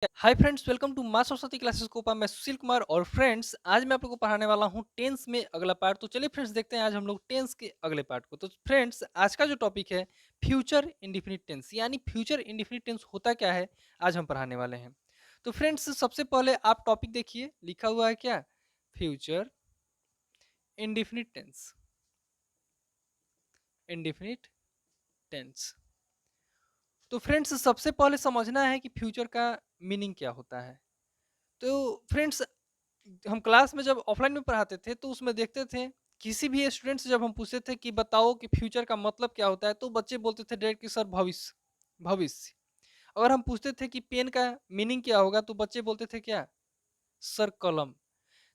Hi friends, welcome to माँ Saraswati classes Copa. मैं सुशील कुमार और फ्रेंड्स आज मैं आप लोगों को पढ़ाने वाला हूँ टेंस में अगला पार्ट। तो चलिए फ्रेंड्स देखते हैं आज हम लोग टेंस के अगले पार्ट को। तो फ्रेंड्स आज का जो टॉपिक है फ्यूचर इंडिफिनिट टेंस, यानी फ्यूचर इंडिफिनिट टेंस होता क्या है आज हम पढ़ाने वाले हैं। तो फ्रेंड्स सबसे पहले आप टॉपिक देखिए, लिखा हुआ है क्या, future indefinite tense. Indefinite tense. तो फ्रेंड्स सबसे पहले समझना है कि फ्यूचर का मीनिंग क्या होता है। तो फ्रेंड्स हम क्लास में जब ऑफलाइन में पढ़ाते थे तो उसमें देखते थे, किसी भी स्टूडेंट से जब हम पूछते थे कि बताओ कि फ्यूचर का मतलब क्या होता है, तो बच्चे बोलते थे डायरेक्ट कि सर भविष्य। भविष्य। अगर हम पूछते थे कि पेन का मीनिंग क्या होगा, तो बच्चे बोलते थे क्या, सर कलम।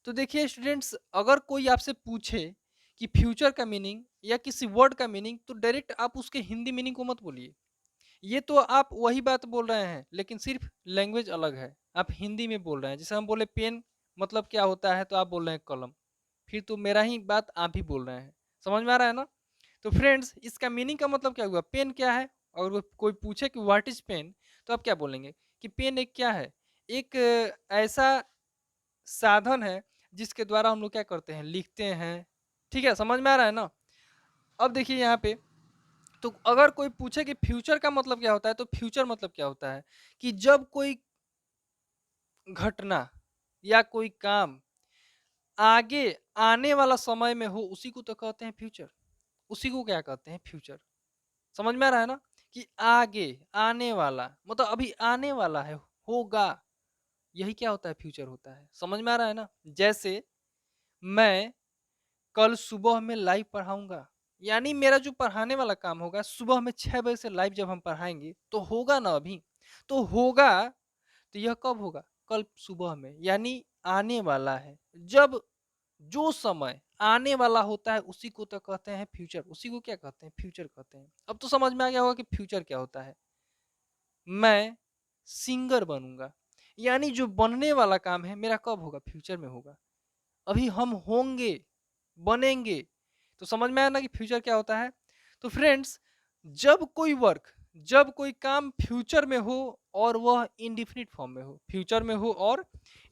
तो देखिए स्टूडेंट्स, अगर कोई आपसे पूछे कि फ्यूचर का मीनिंग या किसी वर्ड का मीनिंग, तो डायरेक्ट आप उसके हिंदी मीनिंग को मत बोलिए। ये तो आप वही बात बोल रहे हैं, लेकिन सिर्फ लैंग्वेज अलग है। आप हिंदी में बोल रहे हैं, जैसे हम बोले पेन मतलब क्या होता है, तो आप बोल रहे हैं कलम। फिर तो मेरा ही बात आप ही बोल रहे हैं। समझ में आ रहा है ना। तो फ्रेंड्स इसका मीनिंग का मतलब क्या हुआ, पेन क्या है। और कोई पूछे कि व्हाट इज पेन, तो आप क्या बोलेंगे कि पेन एक क्या है, एक ऐसा साधन है जिसके द्वारा हम लोग क्या करते हैं, लिखते हैं। ठीक है, समझ में आ रहा है ना। अब देखिए यहाँ पे, तो अगर कोई पूछे कि फ्यूचर का मतलब क्या होता है, तो फ्यूचर मतलब क्या होता है कि जब कोई घटना या कोई काम आगे आने वाला समय में हो, उसी को तो कहते हैं फ्यूचर। उसी को क्या कहते हैं, फ्यूचर। समझ में आ रहा है ना कि आगे आने वाला मतलब अभी आने वाला है, होगा। यही क्या होता है, फ्यूचर होता है। समझ में आ रहा है ना। जैसे मैं कल सुबह में लाइव पढ़ाऊंगा, यानी मेरा जो पढ़ाने वाला काम होगा सुबह में 6 बजे से लाइव जब हम पढ़ाएंगे तो होगा ना अभी। तो होगा, तो यह कब होगा, कल सुबह में, यानी आने वाला है। जब जो समय आने वाला होता है उसी को तो कहते हैं फ्यूचर। उसी को क्या कहते हैं, फ्यूचर कहते हैं। अब तो समझ में आ गया होगा कि फ्यूचर क्या होता है। मैं सिंगर बनूंगा, यानी जो बनने वाला काम है मेरा कब होगा, फ्यूचर में होगा। अभी हम होंगे, बनेंगे। तो समझ में आया ना कि फ्यूचर क्या होता है। तो फ्रेंड्स जब कोई वर्क, जब कोई काम फ्यूचर में हो और वह इंडिफिनिट फॉर्म में हो, फ्यूचर में हो और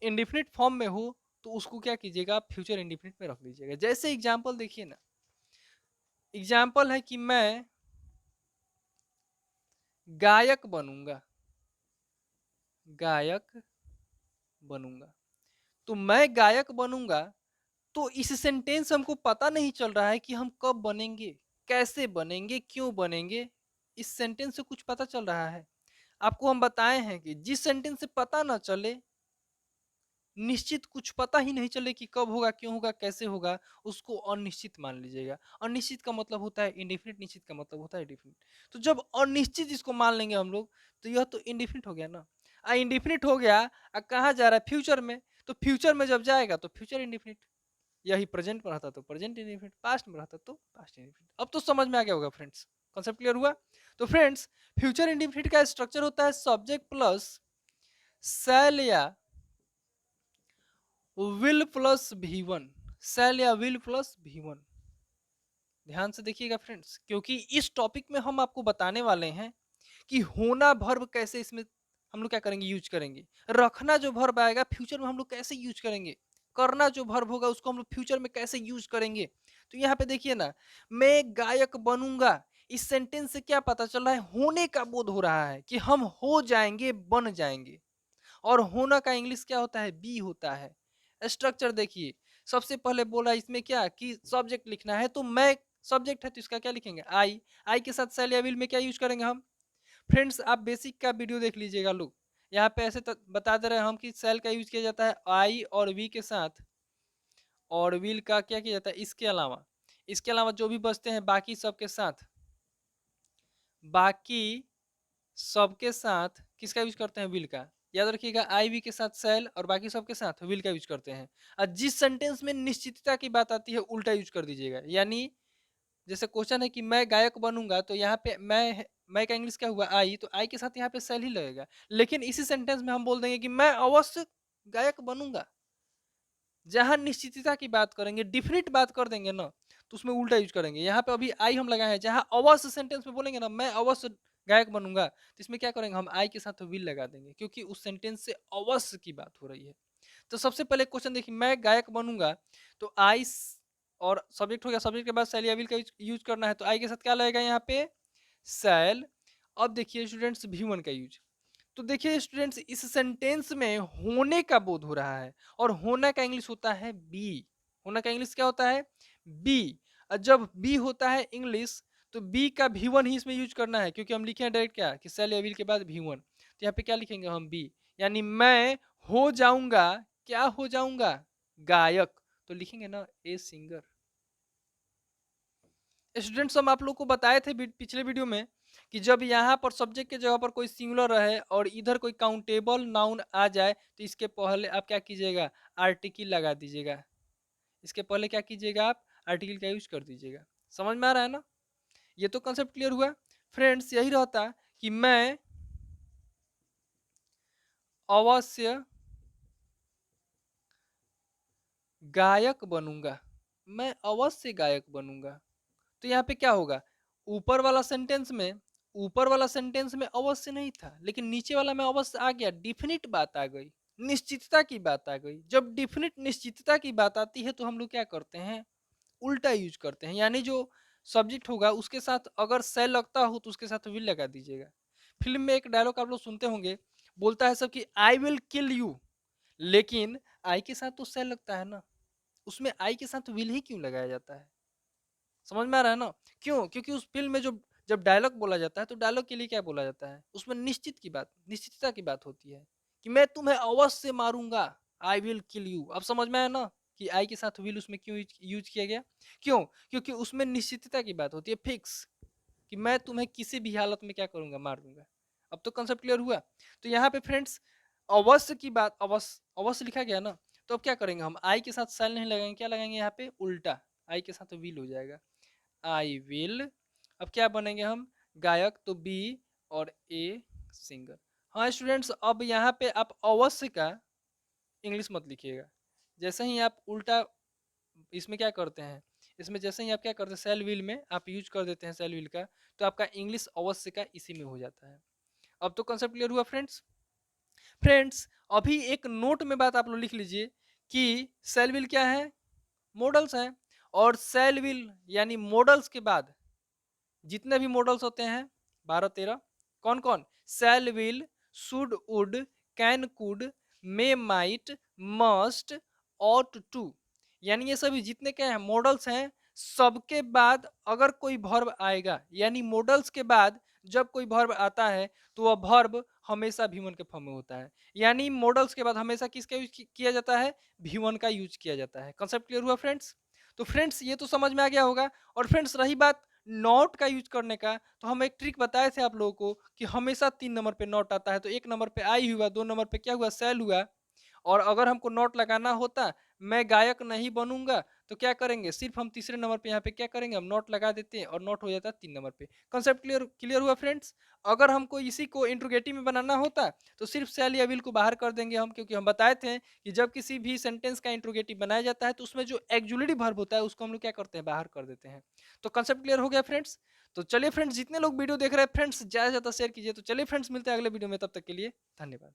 इंडिफिनिट फॉर्म में हो, तो उसको क्या कीजिएगा, आप फ्यूचर इंडिफिनिट में रख लीजिएगा। जैसे एग्जांपल देखिए ना, एग्जांपल है कि मैं गायक बनूंगा, गायक बनूंगा। तो मैं गायक बनूंगा, तो इस सेंटेंस हमको पता नहीं चल रहा है कि हम कब बनेंगे, कैसे बनेंगे, क्यों बनेंगे। इस सेंटेंस से कुछ पता चल रहा है। आपको हम बताए हैं कि जिस सेंटेंस से पता ना चले, निश्चित कुछ पता ही नहीं चले कि कब होगा, क्यों होगा, कैसे होगा, उसको अनिश्चित मान लीजिएगा। अनिश्चित का मतलब होता है इंडिफिनिट, निश्चित का मतलब होता है डिफिनिट। तो जब अनिश्चित इसको मान लेंगे हम लोग, तो यह तो इंडिफिनिट हो गया ना। इंडिफिनिट हो गया, कहाँ जा रहा है, फ्यूचर में। तो फ्यूचर में जब जाएगा तो फ्यूचर इंडिफिनिट। यही प्रेजेंट में रहता तो प्रेजेंट इंडिफिनिट, पास्ट में रहता तो पास्ट इंडिफिनिट। अब तो समझ में आ गया होगा फ्रेंड्स, कॉन्सेप्ट क्लियर हुआ। तो फ्रेंड्स फ्यूचर इंडिफिनिट का स्ट्रक्चर होता है सब्जेक्ट प्लस सेल या विल प्लस V1। सेल या विल प्लस V1। ध्यान से देखिएगा फ्रेंड्स, क्योंकि इस टॉपिक में हम आपको बताने वाले हैं कि होना वर्ब कैसे इसमें हम लोग क्या करेंगे, यूज करेंगे। रखना जो वर्ब आएगा फ्यूचर में हम लोग कैसे यूज करेंगे। करना जो वर्ब होगा उसको हम लोग फ्यूचर में कैसे यूज करेंगे। तो यहाँ पे देखिए ना, मैं गायक बनूंगा, इस सेंटेंस से क्या पता चल रहा है, होने का बोध हो रहा है कि हम हो जाएंगे, बन जाएंगे। और होना का इंग्लिश क्या होता है, बी होता है। स्ट्रक्चर देखिए, सबसे पहले बोला इसमें क्या कि सब्जेक्ट लिखना है, तो मैं सब्जेक्ट है तो इसका क्या लिखेंगे, आई। आई के साथ शैल या विल में क्या यूज करेंगे हम। फ्रेंड्स आप बेसिक का वीडियो देख लीजिएगा लोग, यहाँ पे ऐसे बता दे रहे हैं हम कि सेल का यूज किया जाता है आई और वी के साथ, और विल का क्या किया जाता है, इसके अलावा जो भी बचते हैं बाकी सबके साथ, बाकी सबके साथ किसका यूज करते हैं, विल का। याद रखिएगा, आई वी के साथ सेल और बाकी सबके साथ विल का यूज करते हैं। और जिस सेंटेंस में निश्चितता की बात आती है उल्टा यूज कर दीजिएगा। यानी जैसे क्वेश्चन है कि मैं गायक बनूंगा, तो यहाँ पे मैं का इंग्लिश क्या हुआ, आई, तो आई के साथ यहाँ पे सेल ही लगेगा। लेकिन इसी सेंटेंस में हम बोल देंगे कि मैं अवश्य गायक बनूंगा। जहां निश्चितता की बात करेंगे, डिफिनिट बात कर देंगे ना, तो उसमें उल्टा यूज करेंगे। यहाँ पे अभी आई हम लगाए हैं, जहां अवश्य सेंटेंस में बोलेंगे ना, मैं अवश्य गायक बनूंगा, तो इसमें क्या करेंगे हम आई के साथ विल लगा देंगे, क्योंकि उस सेंटेंस से अवश्य की बात हो रही है। तो सबसे पहले क्वेश्चन देखिए, मैं गायक बनूंगा, तो आई और सब्जेक्ट हो गया, सब्जेक्ट के बाद शैल या विल का यूज करना है, तो आई के साथ क्या लगेगा यहाँ पे, शैल। अब देखिए स्टूडेंट्स वी वन का यूज, तो देखिए स्टूडेंट्स इस सेंटेंस में होने का बोध हो रहा है, और होना का इंग्लिश होता है बी। होना का इंग्लिश क्या होता है, बी। और जब बी होता है इंग्लिश, तो बी का भी वन ही इसमें यूज करना है, क्योंकि हम लिखे हैं डायरेक्ट क्या कि सेल या विल के बाद भी वन, तो यहाँ पे क्या लिखेंगे हम बी, यानी मैं हो जाऊंगा, क्या हो जाऊंगा, गायक, तो लिखेंगे ना ए सिंगर। स्टूडेंट्स हम आप लोग को बताए थे पिछले वीडियो में कि जब यहाँ पर सब्जेक्ट के जगह पर कोई सिंगुलर रहे और इधर कोई काउंटेबल नाउन आ जाए, तो इसके पहले आप क्या कीजिएगा, आर्टिकल लगा दीजिएगा। इसके पहले क्या कीजिएगा, आप आर्टिकल का यूज कर दीजिएगा। समझ में आ रहा है ना, ये तो कंसेप्ट क्लियर हुआ फ्रेंड्स। यही रहता कि मैं अवश्य गायक बनूंगा, मैं अवश्य गायक बनूंगा, तो यहाँ पे क्या होगा, ऊपर वाला सेंटेंस में, ऊपर वाला सेंटेंस में अवश्य नहीं था, लेकिन नीचे वाला में अवश्य आ गया, डिफिनिट बात आ गई, निश्चितता की बात आ गई। जब डिफिनिट निश्चितता की बात आती है तो हम लोग क्या करते हैं, उल्टा यूज करते हैं, यानी जो सब्जेक्ट होगा उसके साथ अगर सेल लगता हो तो उसके साथ विल लगा दीजिएगा। फिल्म में एक डायलॉग आप लोग सुनते होंगे, बोलता है सब कि आई विल किल यू, लेकिन आई के साथ तो सेल लगता है ना, उसमें आई के साथ विल ही क्यों लगाया जाता है। समझ में आ रहा है ना, क्यों, क्योंकि उस फिल्म में जो जब डायलॉग बोला जाता है तो डायलॉग के लिए क्या बोला जाता है, उसमें निश्चित की बात, निश्चितता की बात होती है कि मैं तुम्हें अवश्य मारूंगा, आई विल किल यू। अब समझ में आया ना कि आई के साथ विल उसमें क्यों यूज किया गया, क्यों, क्योंकि उसमें निश्चितता की बात होती है, फिक्स, कि मैं तुम्हें किसी भी हालत में क्या करूंगा, मार दूंगा। अब तो कंसेप्ट क्लियर हुआ। तो यहाँ पे फ्रेंड्स अवश्य की बात, अवश्य अवश्य लिखा गया ना, तो अब क्या करेंगे हम, आई के साथ साइल नहीं लगाएंगे, क्या लगाएंगे यहाँ पे, उल्टा, आई के साथ विल हो जाएगा, आई विल। अब क्या बनेंगे हम, गायक, तो बी और ए सिंगर। हाँ स्टूडेंट्स, अब यहाँ पे आप अवश्य का इंग्लिश मत लिखिएगा, जैसे ही आप उल्टा इसमें क्या करते हैं, इसमें जैसे ही आप क्या करते हैं, सेल विल में आप यूज कर देते हैं सेल विल का, तो आपका इंग्लिश अवश्य का इसी में हो जाता है। अब तो कंसेप्ट क्लियर हुआ फ्रेंड्स। फ्रेंड्स अभी एक नोट में बात आप लोग लिख लीजिए कि सेल विल क्या है, मॉडल्स है, और सेल विल यानी मॉडल्स के बाद जितने भी मॉडल्स होते हैं 12-13, कौन कौन, shall will, should, would, can, could, may, might, must, ought to, यानी ये सभी जितने के हैं मॉडल्स हैं, सबके बाद अगर कोई वर्ब आएगा, यानी मॉडल्स के बाद जब कोई वर्ब आता है तो वह वर्ब हमेशा भी1 के फॉर्म में होता है, यानी मॉडल्स के बाद हमेशा किसका यूज किया जाता है, भी1 का यूज किया जाता है। कंसेप्ट क्लियर हुआ फ्रेंड्स। तो फ्रेंड्स ये तो समझ में आ गया होगा। और फ्रेंड्स रही बात नॉट का यूज करने का, तो हम एक ट्रिक बताए थे आप लोगों को कि हमेशा 3 नंबर पे नॉट आता है, तो 1 नंबर पे आई हुआ, 2 नंबर पे क्या हुआ, सेल हुआ। और अगर हमको नॉट लगाना होता, मैं गायक नहीं बनूंगा, तो क्या करेंगे, सिर्फ हम तीसरे नंबर पे यहाँ पे क्या करेंगे, हम नॉट लगा देते हैं और नॉट हो जाता है 3 नंबर पे। कंसेप्ट क्लियर क्लियर हुआ फ्रेंड्स। अगर हमको इसी को इंट्रोगेटिव में बनाना होता तो सिर्फ सेल या विल को बाहर कर देंगे हम, क्योंकि हम बताए थे कि जब किसी भी सेंटेंस का इंट्रोगेटिव बनाया जाता है तो उसमें जो एक्जुलेटिव वर्ब होता है उसको हम लोग क्या करते हैं, बाहर कर देते हैं। तो कंसेप्ट क्लियर हो गया फ्रेंड्स। तो चलिए फ्रेंड्स, जितने लोग वीडियो देख रहे हैं फ्रेंड्स, ज्यादा से ज्यादा शेयर कीजिए। तो चलिए फ्रेंड्स, मिलते हैं अगले वीडियो में, तब तक के लिए धन्यवाद।